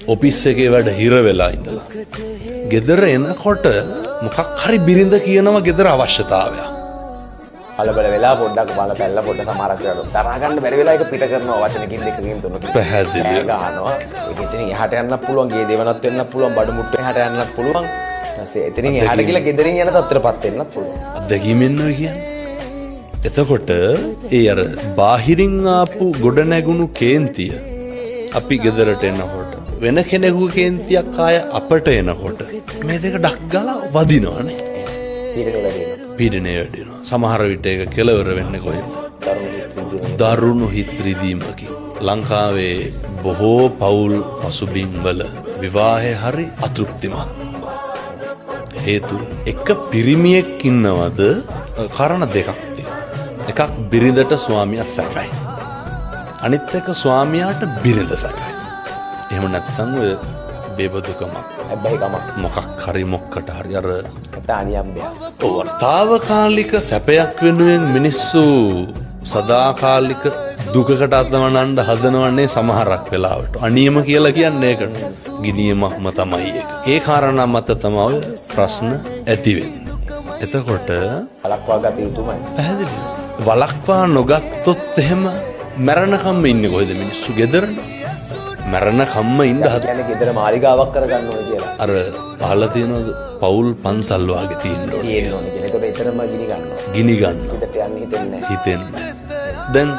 Office එකේ වැඩ හිර වෙලා ඉඳලා ගෙදර එනකොට මොකක් හරි බිරිඳ කියනවා ගෙදර අවශ්‍යතාවයක්. කලබල වෙලා පොඩ්ඩක් බලපැල්ල පොඩ්ඩ සමහරක් වෙලාවට තරහ ගන්න බැරි වෙලා ඒක පිට කරනවා වචනකින් දෙකකින් තුනකින්. පැහැදිලි. ගහනවා. ඒක ඉතින් එහාට යන්නත් පුළුවන්, ගේ දෙවනත් වෙන්නත් පුළුවන්, බඩු මුට්ටු එහාට යන්නත් පුළුවන්. ඊපස්සේ එතනින් එහාට ගිහලා ගෙදරින් යන තත්ත්වයටපත් වෙන්නත් පුළුවන්. අත්දැකීමෙන් නෝ කියන්නේ. එතකොට ඒ අර බාහිරින් ආපු ගොඩ නැගුණු කේන්තිය අපි ගෙදරට එනකොට වෙන කෙනෙකුගේ කේන්තියක් ආය අපට එනකොට මේ දෙක ඩක් ගාලා වදිනවනේ. පීඩනය වැඩි වෙනවා. සමහර විට ඒක කෙලවර වෙන්නේ කොහෙන්ද? දරුණු හිත් රිදීමකින්. ලංකාවේ බොහෝ පවුල් පසුබිම් වල විවාහය හරි අතෘප්තිමත්. හේතු එක පිරිමියෙක් ඉන්නවද කාරණා දෙකක් තියෙනවා. එකක් බිරිඳට ස්වාමියා සැකයි. අනිත් එක ස්වාමියාට බිරිඳ සැකයි. එහෙම නැත්නම් ඔය බේබදුකම හැබැයිකම මොකක් හරි මොක්කට හරි අර තානියම්බය. ඔව් තාවකාලික සැපයක් වෙනුවෙන් මිනිස්සු සදාකාලික දුකකට අතවනන්න හදනවන්නේ සමහරක් වෙලාවට. අනියම කියලා කියන්නේ ඒකට. ගිනියමක්ම තමයි ඒක. ඒ කාරණා මත තමයි ප්‍රශ්න ඇති වෙන්නේ. එතකොට වලක්වා ගත යුතුමයි. පැහැදිලි. වලක්වා නොගත්තොත් එහෙම මරණකම්ම ඉන්නේ කොහෙද මිනිස්සු ගෙදරනේ. මරණකම්ම ඉන්න හදන්නේ ගෙදර මාලිගාවක් කරගන්න ඕනේ කියලා. අර පහලා තියෙනවද පවුල් පන්සල් වාගේ තියෙන්න ඕනේ. තියෙන්න ඕනේ කියලා. ඒකට එතරම් ගිනි ගන්නවා. ගිනි ගන්නවා. හිතට යන්නේ හිතෙන්නේ නැහැ. හිතෙන්නේ. දැන්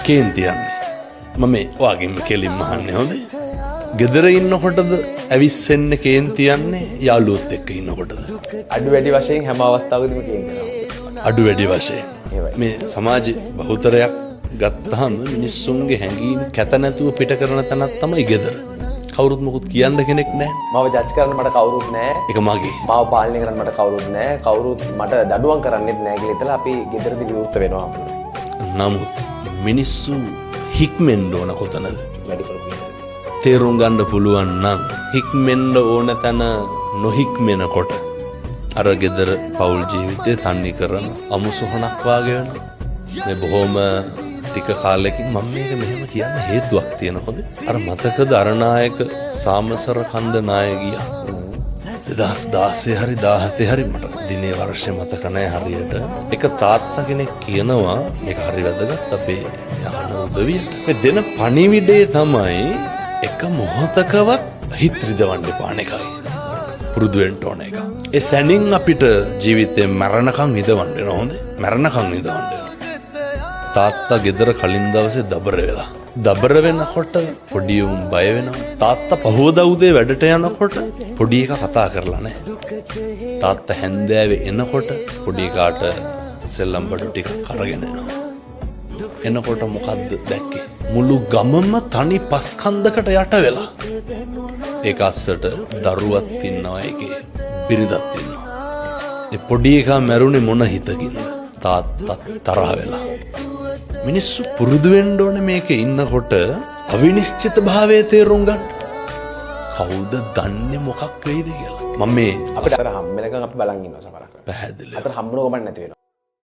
කේන්ති යන්නේ. මම ඔයාගෙන් කෙලින්ම අහන්නේ හොඳේ. ගෙදර ඉන්නකොටද ඇවිස්සෙන්නේ කේන්ති යන්නේ යාළුවොත් එක්ක ඉන්නකොටද? අඩු වැඩි වශයෙන් හැම අවස්ථාවකදීම කේන්තිනවා. අඩු වැඩි වශයෙන්. මේ සමාජයේ බහුතරයක් ගත්තාම මිනිස්සුන්ගේ හැඟීම් කැත නැතුව පිට කරන තැනක් තමයි ගෙදර. කවුරුත් මොකුත් කියන්න කෙනෙක් නැහැ. මාව ජජ් කරන්න මට කවුරුත් නැහැ. ඒක මගේ. මාව පාලනය කරන්න මට කවුරුත් නැහැ. කවුරුත් මට දඩුවම් කරන්නෙත් නැහැ කියලා හිතලා අපි ගෙදරදී විවෘත වෙනවා. නමුත් මිනිස්සු හික්මෙන්න ඕන කොතනද? වැඩි කරගන්න. තේරුම් ගන්න පුළුවන් නම් හික්මෙන්න ඕන තැන නොහික්මෙනකොට අර ගෙදර පෞල් ජීවිතේ තන්නේ කරන අමුසොහනක් වාගේ වෙනවා. මේ බොහොම ටික කාලෙකින් මම මේක මෙහෙම කියන්න හේතුවක් තියෙනවද? අර මතකද අරනායක සාමසර කන්ද නායකයා 2016 හරි 17 හරි මට දිනේ වර්ෂය මතක නැහැ හරියට. එක තාත්තා කෙනෙක් කියනවා මේක හරි වැදගත් අපේ යහන උදවියට. මේ දෙන පණිවිඩේ තමයි එක මොහොතකවත් හිත රිදවන්න එපා එකයි. පුරුදු වෙන්න ඕන එක. ඒ සැනින් අපිට ජීවිතේ මරණකම් ඉදවන්න වෙන හොඳේ. මරණකම් ඉදවන්න. තාත්තා ගෙදර කලින් දවසේ දබර වෙලා. දබර වෙනකොට පොඩි උන් බය වෙනවා. තාත්තා පහවදා උදේ වැඩට යනකොට පොඩි එකා කතා කරලා නැහැ. තාත්තා හැන්දෑවේ එනකොට පොඩි එකාට සෙල්ලම් බඩු ටික අරගෙන එනවා. එනකොට මොකද්ද දැක්කේ? මුළු ගමම තනි පස් කන්දකට යට වෙලා. ඒක අස්සට දරුවක් ඉන්නවා ඒකේ. බිරිඳක් ඉන්නවා. ඒ පොඩි එකා මැරුණේ මොන හිතකින්ද? තාත්තා තරහ වෙලා. මිනිස්සු පුරුදු වෙන්න ඕනේ මේකේ ඉන්නකොට අවිනිශ්චිත භාවයේ තේරුම් ගන්න. කවුද දන්නේ මොකක් වෙයිද කියලා. මම මේ අපිට අර හම්බෙනකන් අපි බලන් ඉන්නවා සමහරක්. පැහැදිලි. අපිට හම්බුන ගමන් නැති වෙනවා.